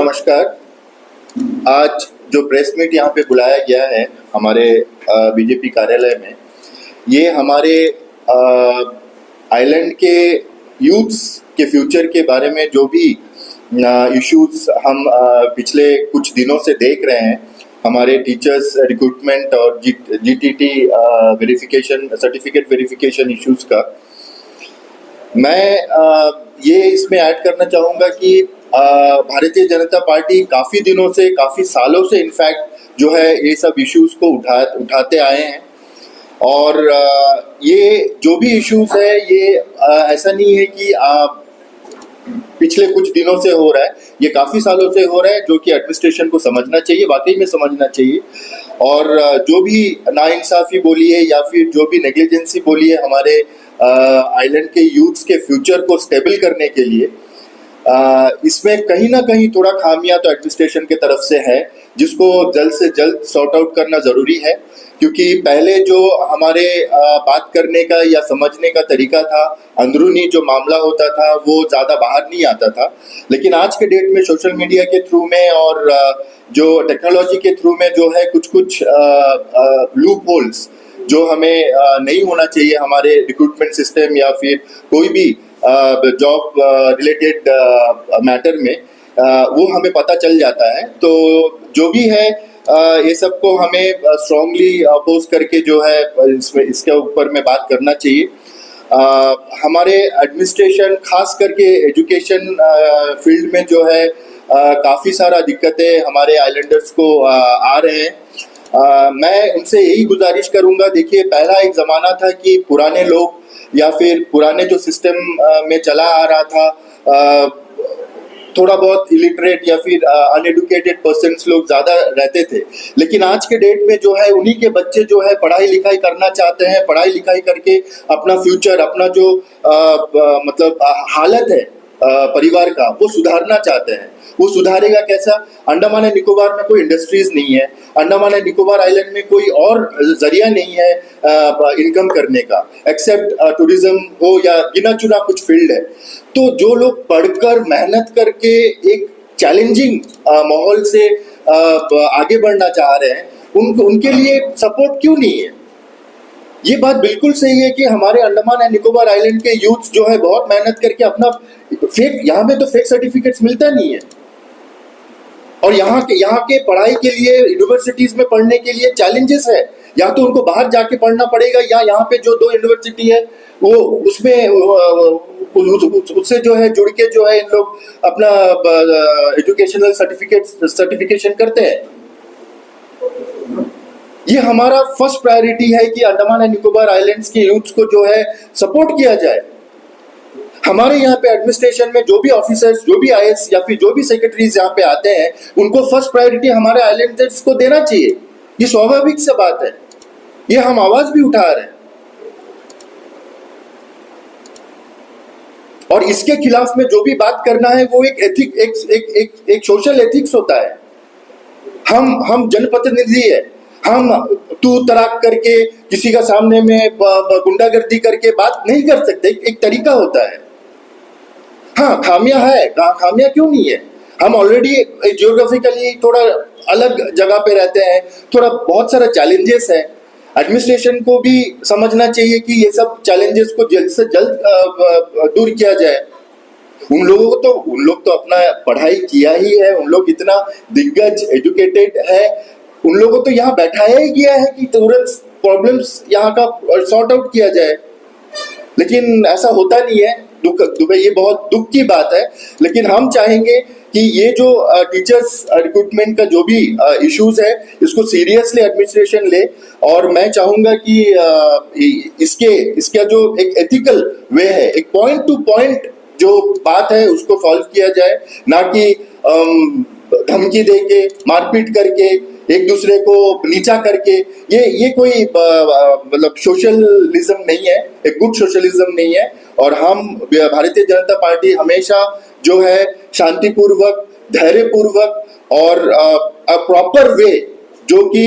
नमस्कार। आज जो प्रेस मीट यहाँ पे बुलाया गया है हमारे बीजेपी कार्यालय में, ये हमारे आइलैंड के यूथ्स के फ्यूचर के बारे में जो भी इश्यूज हम पिछले कुछ दिनों से देख रहे हैं, हमारे टीचर्स रिक्रूटमेंट और GTT verification, certificate verification issues का, मैं ये इसमें ऐड करना चाहूँगा कि भारतीय जनता पार्टी काफ़ी दिनों से, काफ़ी सालों से इनफैक्ट जो है ये सब इश्यूज को उठाते आए हैं। और ये जो भी इश्यूज है ये ऐसा नहीं है कि पिछले कुछ दिनों से हो रहा है, ये काफ़ी सालों से हो रहा है, जो कि एडमिनिस्ट्रेशन को समझना चाहिए, वाकई में समझना चाहिए। और जो भी नाइंसाफ़ी बोली है या फिर जो भी नेग्लिजेंसी बोली है हमारे आइलैंड के यूथ्स के फ्यूचर को स्टेबल करने के लिए, इसमें कहीं ना कहीं थोड़ा खामियां तो एडमिनिस्ट्रेशन के तरफ से है, जिसको जल्द से जल्द सॉर्ट आउट करना ज़रूरी है। क्योंकि पहले जो हमारे बात करने का या समझने का तरीका था, अंदरूनी जो मामला होता था वो ज़्यादा बाहर नहीं आता था, लेकिन आज के डेट में सोशल मीडिया के थ्रू में और जो टेक्नोलॉजी के थ्रू में जो है कुछ लूप होल्स जो हमें नहीं होना चाहिए हमारे रिक्रूटमेंट सिस्टम या फिर कोई भी जॉब रिलेटेड मैटर में, वो हमें पता चल जाता है। तो जो भी है ये सबको हमें स्ट्रांगली अपोज करके जो है इसके ऊपर में बात करना चाहिए। हमारे एडमिनिस्ट्रेशन खास करके एजुकेशन फील्ड में जो है काफ़ी सारा दिक्कतें हमारे आइलैंडर्स को आ रहे हैं। मैं उनसे यही गुजारिश करूंगा, देखिए पहला एक ज़माना था कि पुराने लोग या फिर पुराने जो सिस्टम में चला आ रहा था, थोड़ा बहुत इलिटरेट या फिर अनएडुकेटेड पर्सन्स लोग ज़्यादा रहते थे, लेकिन आज के डेट में जो है उन्हीं के बच्चे जो है पढ़ाई लिखाई करना चाहते हैं, पढ़ाई लिखाई करके अपना फ्यूचर, अपना जो मतलब हालत है परिवार का, वो सुधारना चाहते हैं। वो सुधारेगा कैसा? अंडमान एंड निकोबार में कोई इंडस्ट्रीज नहीं है, अंडमान एंड निकोबार आइलैंड में कोई और जरिया नहीं है इनकम करने का, एक्सेप्ट टूरिज्म हो या गिना चुना कुछ फील्ड है। तो जो लोग पढ़कर मेहनत करके एक चैलेंजिंग माहौल से आगे बढ़ना चाह रहे हैं, उनके लिए सपोर्ट क्यों नहीं है? ये बात बिल्कुल सही है कि हमारे अंडमान एंड निकोबार आइलैंड के यूथ जो है बहुत मेहनत करके अपना फेक, यहाँ में तो फेक सर्टिफिकेट्स मिलता नहीं है, और यहाँ के पढ़ाई के लिए यूनिवर्सिटीज में पढ़ने के लिए चैलेंजेस है। या तो उनको बाहर जाके पढ़ना पड़ेगा, या यहाँ पे जो 2 यूनिवर्सिटी है वो उसमें उससे जो है जुड़ के जो है इन लोग अपना एजुकेशनल सर्टिफिकेशन करते हैं। ये हमारा फर्स्ट प्रायोरिटी है कि अंडमान एंड निकोबार आइलैंड्स के यूथ्स को जो है सपोर्ट किया जाए। हमारे यहाँ पे एडमिनिस्ट्रेशन में जो भी ऑफिसर्स, जो भी आईएएस या फिर जो भी सेक्रेटरीज यहाँ पे आते हैं, उनको फर्स्ट प्रायोरिटी हमारे आइलैंडर्स को देना चाहिए। ये स्वाभाविक सी बात है, ये हम आवाज भी उठा रहे हैं, और इसके खिलाफ में जो भी बात करना है वो एक सोशल एथिक्स होता है। हम जनप्रतिनिधि है, हम तू तराक करके किसी का सामने में गुंडागर्दी करके बात नहीं कर सकते। एक तरीका होता है। हाँ, खामियां है, खामियां क्यों नहीं है? हम ऑलरेडी जियोग्राफिकली थोड़ा अलग जगह पे रहते हैं, थोड़ा बहुत सारा चैलेंजेस है। एडमिनिस्ट्रेशन को भी समझना चाहिए कि ये सब चैलेंजेस को जल्द से जल्द दूर किया जाए। उन लोग तो अपना पढ़ाई किया ही है, उन लोग इतना दिग्गज एजुकेटेड है, उन लोगों को तो यहाँ बैठाया ही गया है कि तुरंत प्रॉब्लम्स यहाँ का सॉर्ट आउट किया जाए, लेकिन ऐसा होता नहीं है। ये बहुत दुख की बात है। लेकिन हम चाहेंगे कि ये जो टीचर्स रिक्रूटमेंट का जो भी इश्यूज है, इसको सीरियसली एडमिनिस्ट्रेशन ले, और मैं चाहूँगा कि इसका जो एक एथिकल वे है, एक पॉइंट टू पॉइंट जो बात है उसको सॉल्व किया जाए, ना कि धमकी दे के, मारपीट करके, एक दूसरे को नीचा करके। ये कोई मतलब सोशलिज्म नहीं है, एक गुड सोशलिज्म नहीं है। और हम भारतीय जनता पार्टी हमेशा जो है शांतिपूर्वक, धैर्यपूर्वक और प्रॉपर वे, जो कि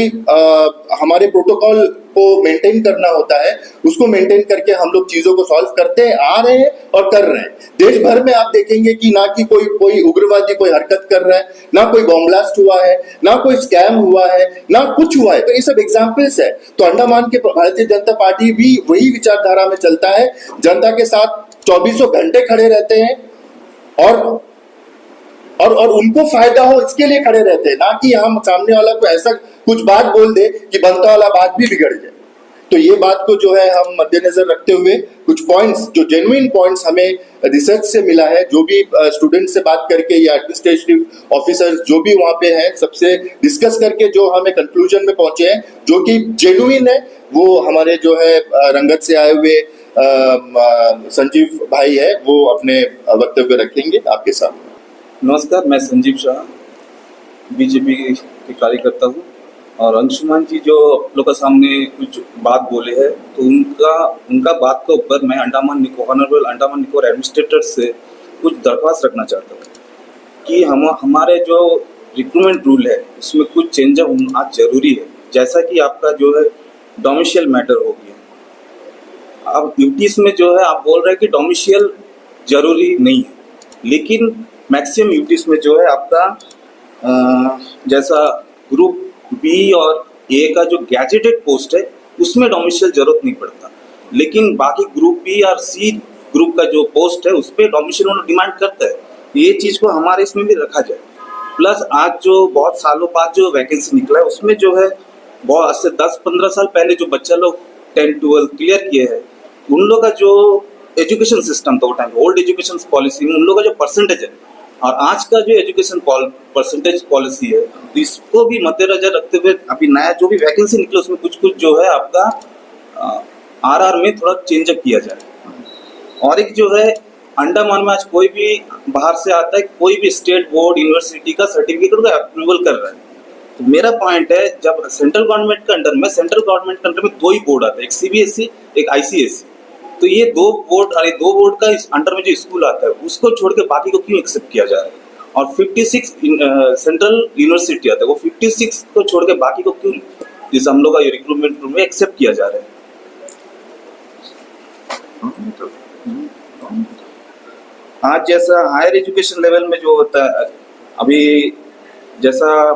हमारे प्रोटोकॉल को मेंटेन करना होता है, उसको मेंटेन करके हम लोग चीजों को सॉल्व करते आ रहे हैं और कर रहे हैं। देश भर में आप देखेंगे कि ना कि कोई उग्रवादी कोई हरकत कर रहा है, ना कोई बॉम्ब ब्लास्ट हुआ है, ना कोई स्कैम हुआ है, ना कुछ हुआ है। तो ये सब एग्जाम्पल्स है। तो अंडमान के भारतीय जनता पार्टी भी वही विचारधारा में चलता है, जनता के साथ 24 घंटे खड़े रहते हैं और उनको फायदा हो इसके लिए खड़े रहते हैं, ना कि हम सामने वाला को ऐसा कुछ बात बोल दे कि बनता वाला बात भी बिगड़ जाए। तो ये बात को जो है हम मद्देनजर रखते हुए कुछ पॉइंट्स, जो जेन्युइन पॉइंट्स हमें रिसर्च से मिला है, जो भी स्टूडेंट से बात करके या एडमिनिस्ट्रेटिव ऑफिसर्स जो भी वहाँ पे हैं, सबसे डिस्कस करके जो हमें कंक्लूजन में पहुंचे हैं, जो कि जेन्युइन है, वो हमारे जो है रंगत से आए हुए संजीव भाई है, वो अपने वक्तव्य रखेंगे आपके सामने। नमस्कार, मैं संजीव शाह, बीजेपी के कार्यकर्ता हूँ। और अंशुमान जी जो आप लोग के सामने कुछ बात बोले हैं, तो उनका बात के ऊपर मैं ऑनरेबल अंडमान निकोबार एडमिनिस्ट्रेटर से कुछ दरख्वास्त रखना चाहता हूँ कि हमारे जो रिक्रूटमेंट रूल है उसमें कुछ चेंज होना जरूरी है। जैसा कि आपका जो है डोमिशियल मैटर हो गया। अब यूटीज में जो है आप बोल रहे हैं कि डोमिशियल जरूरी नहीं है, लेकिन मैक्सिमम यूटीज में जो है आपका जैसा ग्रुप बी और ए का जो गैजेटेड पोस्ट है उसमें डोमिशियल जरूरत नहीं पड़ता, लेकिन बाकी ग्रुप बी और सी ग्रुप का जो पोस्ट है उस पर डोमिशियल उन्होंने डिमांड करता है। ये चीज़ को हमारे इसमें भी रखा जाए। प्लस आज जो बहुत सालों बाद जो वैकेंसी निकला है उसमें जो है बहुत आज से 10-15 साल पहले जो बच्चा लोग 10-12 क्लियर किए हैं, उन लोग का जो एजुकेशन सिस्टम था वो टाइम ओल्ड एजुकेशन पॉलिसी में उन लोगों का जो परसेंटेज है और आज का जो एजुकेशन परसेंटेज पॉलिसी है, तो इसको भी मद्देनजर रखते हुए अभी नया जो भी वैकेंसी निकले उसमें कुछ कुछ जो है आपका आरआर में थोड़ा चेंज किया जाए। और एक जो है अंडमान में आज कोई भी बाहर से आता है, कोई भी स्टेट बोर्ड यूनिवर्सिटी का सर्टिफिकेट का अप्रूवल कर रहा है। तो मेरा पॉइंट है, जब सेंट्रल गवर्नमेंट के अंडर में दो ही बोर्ड आता है, एक सीबीएसई एक आईसीएसई। तो ये दो बोर्ड का इस अंडर में जो स्कूल आता है उसको छोड़ के बाकी को क्यों एक्सेप्ट किया जा रहा है? और 56 सेंट्रल यूनिवर्सिटी आता है, वो 56 को छोड़ के बाकी को क्यों इस हम लोग का रिक्रूटमेंट में एक्सेप्ट किया जा रहा है? आज जैसा हायर एजुकेशन लेवल में जो होता है, अभी जैसा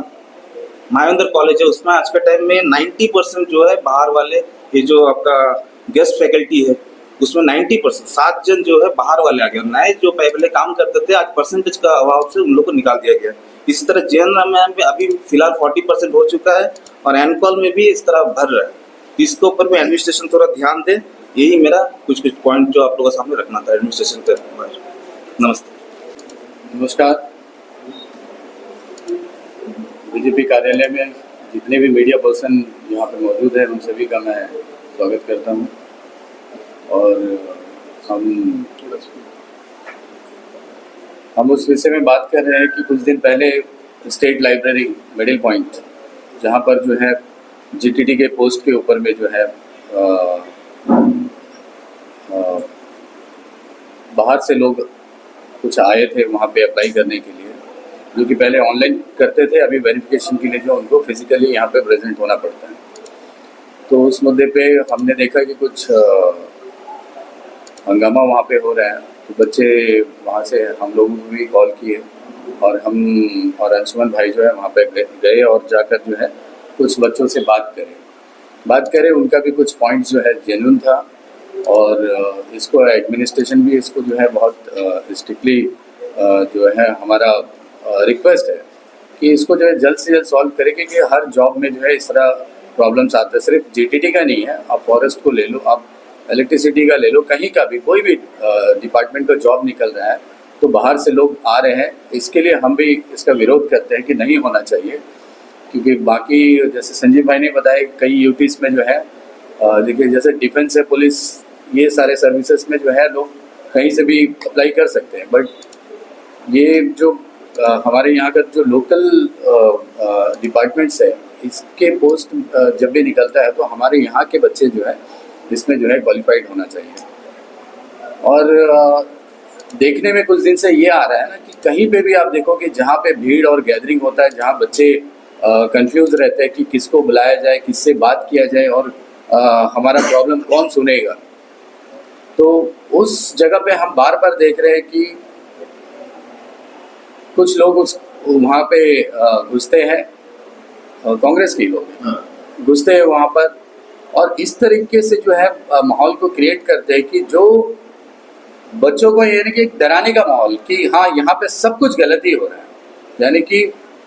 मायावंदर कॉलेज है उसमें आज के टाइम में 90% जो है बाहर वाले, ये जो आपका गेस्ट फैकल्टी है उसमें 90% 7 जन जो है बाहर वाले आ गए। नए जो पहले काम करते थे आज परसेंटेज का अभाव से उन लोग को निकाल दिया गया। इसी तरह जेएनएम में अभी फिलहाल 40% हो चुका है और एनकॉल में भी इस तरह भर रहा है। इसके ऊपर भी एडमिनिस्ट्रेशन थोड़ा ध्यान दे। यही मेरा कुछ पॉइंट जो आप लोगों के सामने रखना था एडमिनिस्ट्रेशन के ऊपर। नमस्ते। नमस्कार। बीजेपी कार्यालय में जितने भी मीडिया पर्सन यहाँ पे मौजूद हैं उन सभी का मैं स्वागत करता हूँ। और हम उस विषय में बात कर रहे हैं कि कुछ दिन पहले स्टेट लाइब्रेरी मिडिल पॉइंट, जहाँ पर जो है जीटीटी के पोस्ट के ऊपर में जो है बाहर से लोग कुछ आए थे वहाँ पे अप्लाई करने के लिए, जो कि पहले ऑनलाइन करते थे, अभी वेरिफिकेशन के लिए जो उनको फिजिकली यहाँ पे प्रेजेंट होना पड़ता है। तो उस मुद्दे पे हमने देखा कि कुछ हंगामा वहाँ पे हो रहा है। तो बच्चे वहाँ से हम लोगों को भी कॉल किए और हम और अंशुमन भाई जो है वहाँ पे गए और जाकर जो है कुछ बच्चों से बात करें। उनका भी कुछ पॉइंट्स जो है जेन्युइन था और इसको एडमिनिस्ट्रेशन भी इसको जो है बहुत स्ट्रिक्टली जो है हमारा रिक्वेस्ट है कि इसको जो है जल्द से जल्द सॉल्व करें, क्योंकि हर जॉब में जो है इस तरह प्रॉब्लम्स आते हैं। सिर्फ जीटीटी का नहीं है, आप फॉरेस्ट को ले लो, आप इलेक्ट्रिसिटी का ले लो, कहीं का भी कोई भी डिपार्टमेंट का जॉब निकल रहा है तो बाहर से लोग आ रहे हैं। इसके लिए हम भी इसका विरोध करते हैं कि नहीं होना चाहिए, क्योंकि बाकी जैसे संजीव भाई ने बताया कई यूटीज में जो है देखिए जैसे डिफेंस है, पुलिस, ये सारे सर्विसेज में जो है लोग कहीं से भी अप्लाई कर सकते हैं। बट ये जो हमारे यहाँ का जो लोकल डिपार्टमेंट्स है इसके पोस्ट जब भी निकलता है तो हमारे यहाँ के बच्चे जो है इसमें जो है क्वालिफाइड होना चाहिए। और देखने में कुछ दिन से ये आ रहा है ना कि कहीं पे भी आप देखो कि जहाँ पे भीड़ और गैदरिंग होता है, जहाँ बच्चे कंफ्यूज रहते हैं कि किसको बुलाया जाए, किससे बात किया जाए, और हमारा प्रॉब्लम कौन सुनेगा। तो उस जगह पे हम बार बार देख रहे हैं कि कुछ लोग उस वहाँ पे घुसते हैं, कांग्रेस के लोग घुसते हैं वहाँ पर, और इस तरीके से जो है माहौल को क्रिएट करते हैं कि जो बच्चों को यानी कि एक डराने का माहौल कि हाँ यहाँ पे सब कुछ गलत ही हो रहा है। यानी कि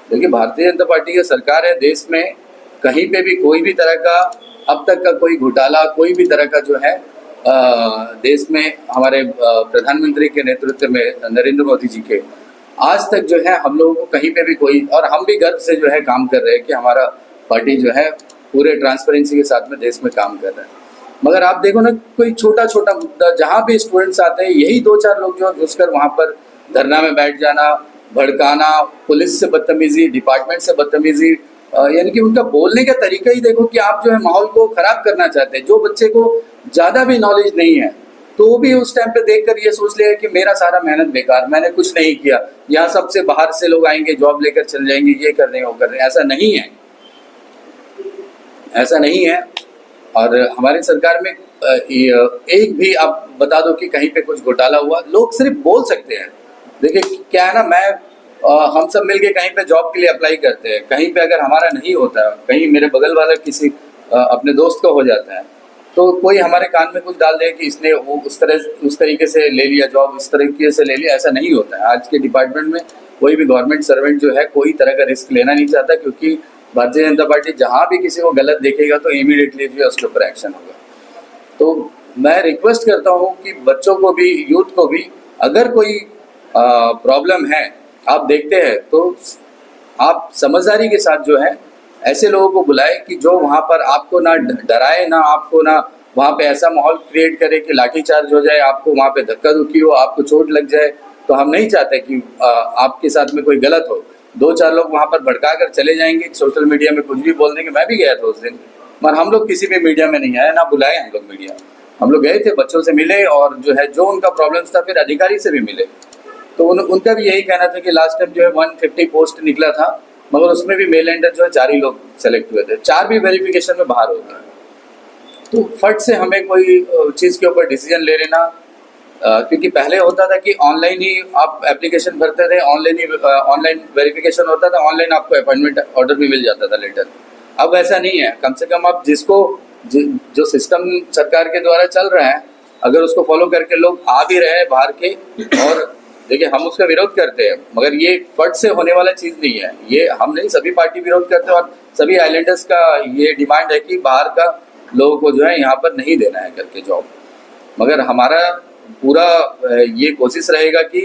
देखिए, भारतीय जनता पार्टी की सरकार है देश में, कहीं पे भी कोई भी तरह का अब तक का कोई घोटाला, कोई भी तरह का जो है देश में हमारे प्रधानमंत्री के नेतृत्व में नरेंद्र मोदी जी के आज तक जो है हम लोगों को कहीं पे भी कोई, और हम भी गर्व से जो है काम कर रहे हैं कि हमारा पार्टी जो है पूरे ट्रांसपेरेंसी के साथ में देश में काम कर रहा है। मगर आप देखो ना, कोई छोटा छोटा मुद्दा जहाँ भी स्टूडेंट्स आते हैं, यही 2-4 लोग जो घुसकर वहाँ पर धरना में बैठ जाना, भड़काना, पुलिस से बदतमीजी, डिपार्टमेंट से बदतमीजी, यानी कि उनका बोलने का तरीका ही देखो कि आप जो है माहौल को खराब करना चाहते हैं। जो बच्चे को ज़्यादा भी नॉलेज नहीं है तो वो भी उस टाइम पे देखकर ये सोच लेगा कि मेरा सारा मेहनत बेकार, मैंने कुछ नहीं किया, यहाँ सबसे बाहर से लोग आएंगे, जॉब लेकर चल जाएंगे, ये कर देंगे, वो कर देंगे। ऐसा नहीं है, ऐसा नहीं है। और हमारी सरकार में एक भी आप बता दो कि कहीं पे कुछ घोटाला हुआ, लोग सिर्फ बोल सकते हैं। देखिए क्या है ना, हम सब मिलके कहीं पे जॉब के लिए अप्लाई करते हैं, कहीं पे अगर हमारा नहीं होता, कहीं मेरे बगल वाला किसी अपने दोस्त को हो जाता है, तो कोई हमारे कान में कुछ डाल दे कि इसने वो उस तरीके से ले लिया जॉब, इस तरीके से ले लिया, ऐसा नहीं होता है। आज के डिपार्टमेंट में कोई भी गवर्नमेंट सर्वेंट जो है कोई तरह का रिस्क लेना नहीं चाहता, क्योंकि भारतीय जनता पार्टी जहाँ भी किसी को गलत देखेगा तो इमीडिएटली जो है उसके ऊपर एक्शन होगा। तो मैं रिक्वेस्ट करता हूँ कि बच्चों को भी, यूथ को भी, अगर कोई प्रॉब्लम है आप देखते हैं तो आप समझदारी के साथ जो है ऐसे लोगों को बुलाए कि जो वहाँ पर आपको ना डराए, ना आपको ना वहाँ पे ऐसा माहौल क्रिएट करे कि लाठीचार्ज हो जाए, आपको वहाँ पे धक्का धुक्की हो, आपको चोट लग जाए। तो हम नहीं चाहते कि आपके साथ में कोई गलत हो। 2-4 लोग वहाँ पर भड़का कर चले जाएंगे, सोशल मीडिया में कुछ भी बोल देंगे। मैं भी गया था उस दिन, मगर हम लोग किसी भी मीडिया में नहीं आए, ना बुलाए हम लोग मीडिया। हम लोग गए थे, बच्चों से मिले, और जो है जो उनका प्रॉब्लम्स था फिर अधिकारी से भी मिले। तो उनका भी यही कहना था कि लास्ट टाइम जो है 150 पोस्ट निकला था, मगर उसमें भी मेल एंडर जो है 4 ही लोग सेलेक्ट हुए थे, 4 भी वेरिफिकेशन में बाहर हो गए। तो फट से हमें कोई चीज़ के ऊपर डिसीजन ले लेना, क्योंकि पहले होता था कि ऑनलाइन ही आप एप्लीकेशन भरते थे, ऑनलाइन वेरिफिकेशन होता था, ऑनलाइन आपको अपॉइंटमेंट ऑर्डर भी मिल जाता था, लेटर। अब ऐसा नहीं है। कम से कम आप जो सिस्टम सरकार के द्वारा चल रहा है, अगर उसको फॉलो करके लोग आ भी रहे हैं बाहर के, और देखिए हम उसका विरोध करते हैं, मगर ये फट से होने वाला चीज़ नहीं है। ये हम नहीं, सभी पार्टी विरोध करते हैं, और सभी आइलैंडर्स का ये डिमांड है कि बाहर का लोगों को जो है यहाँ पर नहीं देना है करके जॉब। मगर हमारा पूरा ये कोशिश रहेगा कि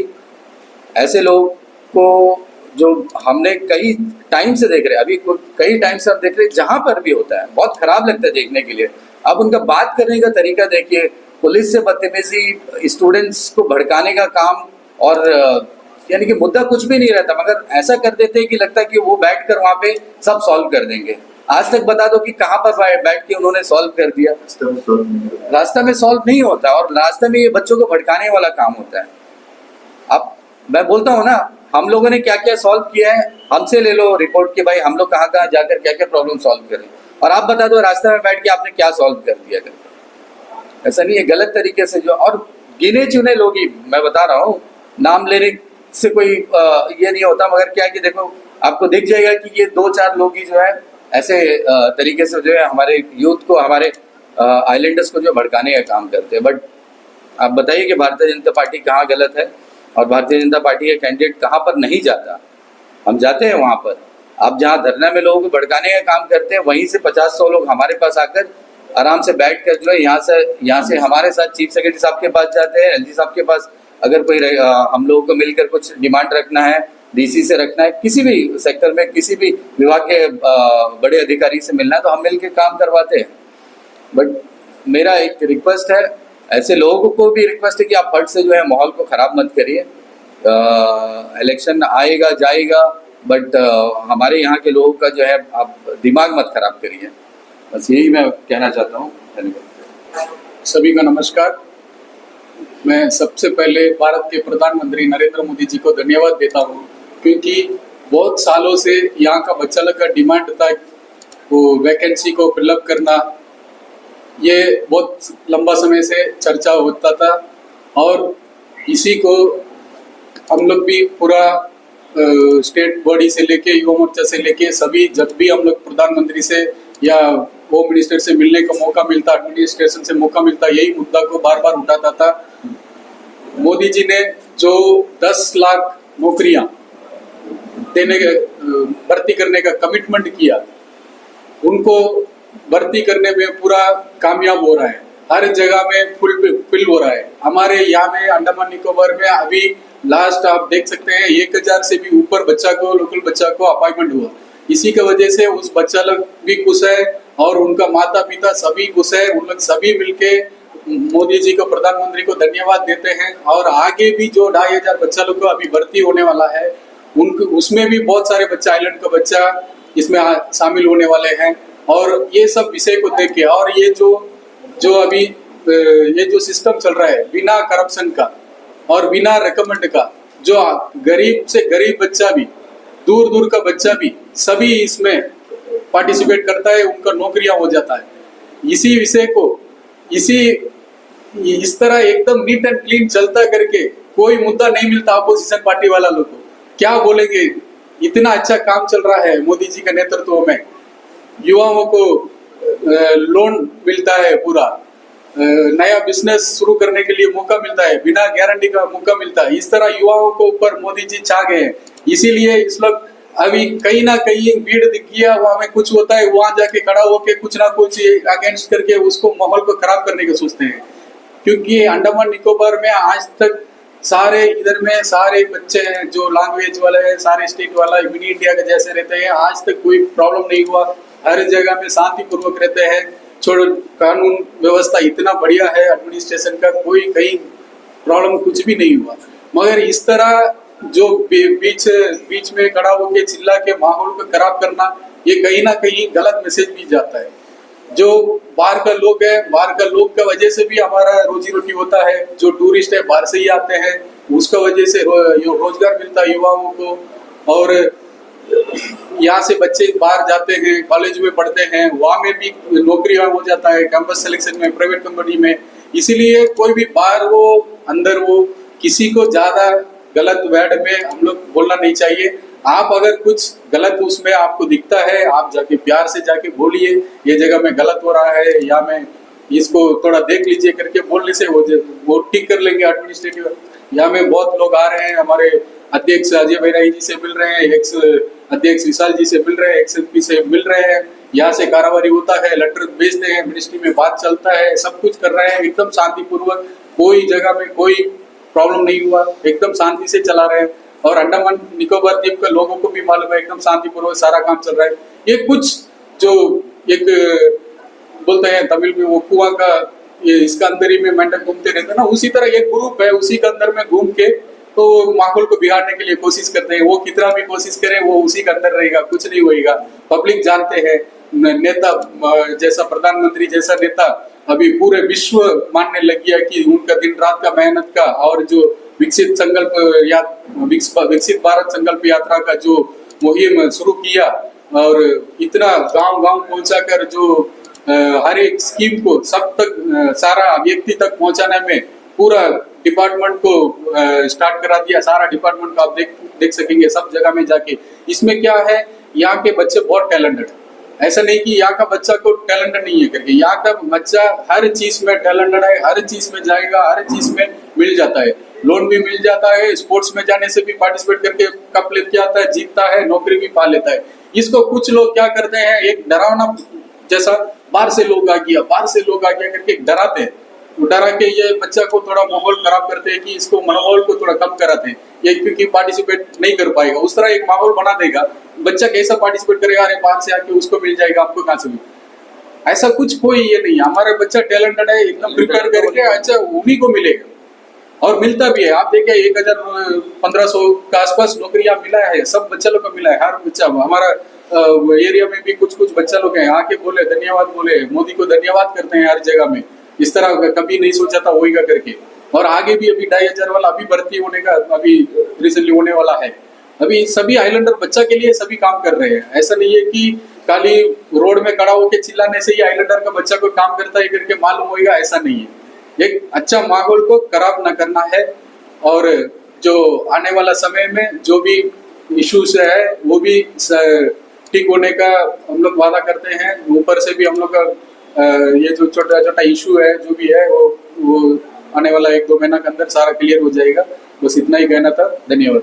ऐसे लोग को, जो हमने कई टाइम से देख रहे हैं, अभी कई टाइम से हम देख रहे हैं, जहाँ पर भी होता है बहुत खराब लगता है देखने के लिए। अब उनका बात करने का तरीका देखिए, पुलिस से बदतमीजी, स्टूडेंट्स को भड़काने का काम, और यानी कि मुद्दा कुछ भी नहीं रहता, मगर ऐसा कर देते हैं कि लगता है कि वो बैठकर वहाँ पे सब सॉल्व कर देंगे। आज तक बता दो कि कहाँ पर बैठ के उन्होंने सॉल्व कर दिया। रास्ता में सॉल्व नहीं होता, और रास्ते में ये बच्चों को भड़काने वाला काम होता है। अब मैं बोलता हूँ ना, हम लोगों ने क्या क्या सॉल्व किया है, हमसे ले लो रिपोर्ट कि भाई हम लोग कहाँ कहाँ जाकर क्या क्या प्रॉब्लम सॉल्व करें, और आप बता दो रास्ते में बैठ के आपने क्या सॉल्व कर दिया करके। ऐसा नहीं है, गलत तरीके से जो, और गिने चुने लोग ही, मैं बता रहा हूँ, नाम लेने से कोई ये नहीं होता, मगर क्या कि देखो आपको दिख जाएगा कि ये 2-4 लोग ही जो है ऐसे तरीके से जो है हमारे यूथ को, हमारे आइलैंडर्स को जो भड़काने का काम करते हैं। बट आप बताइए कि भारतीय जनता पार्टी कहाँ गलत है, और भारतीय जनता पार्टी का कैंडिडेट कहाँ पर नहीं जाता। हम जाते हैं वहाँ पर। आप जहाँ धरना में लोगों को भड़काने का काम करते हैं, वहीं से 50-100 लोग हमारे पास आकर आराम से बैठ कर जो है यहाँ से हमारे साथ चीफ सेक्रेटरी साहब के पास जाते हैं, एलजी साहब के पास, अगर कोई हम लोगों को मिलकर कुछ डिमांड रखना है, डीसी से रखना है, किसी भी सेक्टर में किसी भी विभाग के बड़े अधिकारी से मिलना है, तो हम मिलकर काम करवाते हैं। बट मेरा एक रिक्वेस्ट है, ऐसे लोगों को भी रिक्वेस्ट है कि आप फट से जो है माहौल को ख़राब मत करिए। इलेक्शन आएगा जाएगा, बट हमारे यहाँ के लोगों का जो है आप दिमाग मत खराब करिए। बस यही मैं कहना चाहता हूँ। धन्यवाद। सभी का नमस्कार। मैं सबसे पहले भारत के प्रधानमंत्री नरेंद्र मोदी जी को धन्यवाद देता हूँ, क्योंकि बहुत सालों से यहाँ का बच्चा लोग का डिमांड था वो वैकेंसी को फिलअप करना, ये बहुत लंबा समय से चर्चा होता था और इसी को हम लोग भी पूरा स्टेट बॉडी से लेके युवा मोर्चा से लेके सभी, जब भी हम लोग प्रधानमंत्री से या होम मिनिस्टर से मिलने का मौका मिलता, एडमिनिस्ट्रेशन से मौका मिलता, यही मुद्दा को बार बार उठाता था। मोदी जी ने जो 10 लाख नौकरियां देने के भर्ती करने का कमिटमेंट किया, उनको भर्ती करने में पूरा कामयाब हो रहा है। हर जगह में फुल हो रहा है। हमारे यहाँ में अंडमान निकोबार में अभी लास्ट आप देख सकते हैं 1000 से भी ऊपर बच्चा को, लोकल बच्चा को अपॉइंटमेंट हुआ। इसी की वजह से उस बच्चा लोग भी खुश है और उनका माता पिता सभी खुश है। उन लोग सभी मिलके मोदी जी को, प्रधानमंत्री को धन्यवाद देते हैं। और आगे भी जो 2500 बच्चा लोग को अभी भर्ती होने वाला है, उनको उसमें भी बहुत सारे बच्चा, आइलैंड का बच्चा इसमें शामिल होने वाले हैं। और ये सब विषय को देख के, और ये जो अभी ये जो सिस्टम चल रहा है बिना करप्शन का और बिना रिकमेंड का, जो गरीब से गरीब बच्चा भी, दूर दूर का बच्चा भी, सभी इसमें पार्टिसिपेट करता है, उनका नौकरियां हो जाता है। इसी विषय को इस तरह एकदम नीट एंड क्लीन चलता करके कोई मुद्दा नहीं मिलता अपोजिशन पार्टी वाला लोग को। क्या बोलेंगे, इतना अच्छा काम चल रहा है मोदी जी के नेतृत्व में, युवाओं को लोन मिलता है, पूरा नया बिजनेस शुरू करने के लिए मौका मिलता है, बिना गारंटी का मौका मिलता है। इस तरह युवाओं को ऊपर मोदी जी छा गए हैं। इसीलिए इस लोग अभी कहीं ना कहीं भीड़ दिख गया, वहां में कुछ होता है, वहां जाके खड़ा होके कुछ ना कुछ अगेंस्ट करके उसको माहौल को खराब करने का सोचते हैं। क्योंकि अंडमान निकोबार में आज तक सारे इधर में सारे बच्चे हैं जो लैंग्वेज वाले हैं, सारे स्टेट वाला मिनी इंडिया के जैसे रहते हैं। आज तक कोई प्रॉब्लम नहीं हुआ, हर जगह में शांति पूर्वक रहते हैं। छोड़ो, कानून व्यवस्था इतना बढ़िया है एडमिनिस्ट्रेशन का, कोई कहीं प्रॉब्लम कुछ भी नहीं हुआ। मगर इस तरह जो बीच में खड़ा होकर चिल्ला के माहौल को खराब करना, ये कहीं ना कहीं गलत मैसेज भी जाता है। जो बाहर का लोग है, बाहर का लोग का वजह से भी हमारा रोजी रोटी होता है। जो टूरिस्ट है बाहर से ही आते हैं, उसका वजह से रोजगार मिलता है युवाओं को। और यहाँ से बच्चे बाहर जाते हैं, कॉलेज में पढ़ते हैं, वहाँ में भी नौकरियां हो जाता है, कैंपस सिलेक्शन में, प्राइवेट कंपनी में। इसीलिए कोई भी बाहर हो अंदर हो, किसी को ज्यादा गलत वर्ड में हम लोग बोलना नहीं चाहिए। आप अगर कुछ गलत उसमें आपको दिखता है, आप जाके प्यार से जाके बोलिए, ये जगह में गलत हो रहा है या मैं इसको थोड़ा देख लीजिए करके बोलने से वो ठीक कर लेंगे एडमिनिस्ट्रेटिव। यहाँ में बहुत लोग आ रहे हैं, हमारे अध्यक्ष अजय भैराई जी से मिल रहे हैं, एक्स अध्यक्ष विशाल जी से मिल रहे हैं, एक्स एमपी से मिल रहे हैं। यहाँ से कारोबारी होता है, लेटर भेजते हैं, मिनिस्ट्री में बात चलता है, सब कुछ कर रहे हैं एकदम शांतिपूर्वक। कोई जगह में कोई प्रॉब्लम नहीं हुआ, एकदम शांति से चला रहे हैं। और अंडमान निकोबार द्वीप के लोगों को भी मालूम है एकदम शांतिपूर्वक सारा काम चल रहा है। ये कुछ जो एक बोलते हैं तमिल में वो कुआं का, ये इसका अंदर ही में मेंढक घूमते रहते हैं ना, उसी तरह एक ग्रुप है, उसी के अंदर में घूम के तो माहौल को बिगाड़ने के लिए कोशिश करते हैं। वो कितना भी कोशिश करे वो उसी के अंदर रहेगा, कुछ नहीं होएगा। पब्लिक जानते हैं नेता जैसा, प्रधानमंत्री जैसा नेता अभी पूरे विश्व मानने लग गया कि उनका दिन रात का मेहनत का और जो विकसित भारत संकल्प यात्रा का जो मुहिम शुरू किया और इतना गांव गांव पहुंचाकर जो हर एक स्कीम को सब तक सारा व्यक्ति तक पहुंचाने में पूरा डिपार्टमेंट को स्टार्ट करा दिया। सारा डिपार्टमेंट को आप देख सकेंगे सब जगह में जाके। इसमें क्या है, यहाँ के बच्चे बहुत टैलेंटेड, ऐसा नहीं कि यहाँ का बच्चा को टैलेंटेड नहीं है करके। यहाँ का बच्चा हर चीज में टैलेंटेड है, हर चीज में जाएगा, हर चीज में मिल जाता है, लोन भी मिल जाता है, स्पोर्ट्स में जाने से भी पार्टिसिपेट करके कप लेके आता है, जीतता है, नौकरी भी पा लेता है। इसको कुछ लोग क्या करते हैं, एक डरावना जैसा बाहर से लोग आ गया करके डराते हैं। डरा के ये बच्चा को थोड़ा माहौल खराब करते हैं कि इसको माहौल को थोड़ा कम कराते हैं, ये क्योंकि पार्टिसिपेट नहीं कर पाएगा। उस तरह एक माहौल बना देगा, बच्चा कैसा पार्टिसिपेट करेगा, अरे बाहर से आके उसको मिल जाएगा, आपको कहाँ से मिलेगा। ऐसा कुछ कोई ये नहीं, हमारा बच्चा टैलेंटेड है, एकदम प्रिपेयर करके अच्छा उन्हीं को मिलेगा और मिलता भी है। आप देखिए 1000-1500 के आसपास नौकरियां मिला है, सब बच्चा लोग को मिला है। हर बच्चा, हमारा एरिया में भी कुछ बच्चा लोग हैं, आके बोले धन्यवाद, बोले मोदी को धन्यवाद करते हैं हर जगह में। इस तरह कभी नहीं सोचा था होएगा करके। और आगे भी अभी 2500 वाला अभी भर्ती होने का अभी रिसेंटली होने वाला है। अभी सभी आइलैंडर बच्चा के लिए सभी काम कर रहे हैं। ऐसा नहीं है कि खाली रोड में खड़ा होकर चिल्लाने से ही आइलैंडर का बच्चा कोई काम करता है करके मालूम होगा, ऐसा नहीं है। एक अच्छा माहौल को खराब न करना है और जो आने वाला समय में जो भी इश्यूज है वो भी ठीक होने का हम लोग वादा करते हैं। ऊपर से भी हम लोग का ये जो छोटा छोटा इशू है जो भी है वो आने वाला 1-2 महीना के अंदर सारा क्लियर हो जाएगा। बस इतना ही कहना था। धन्यवाद।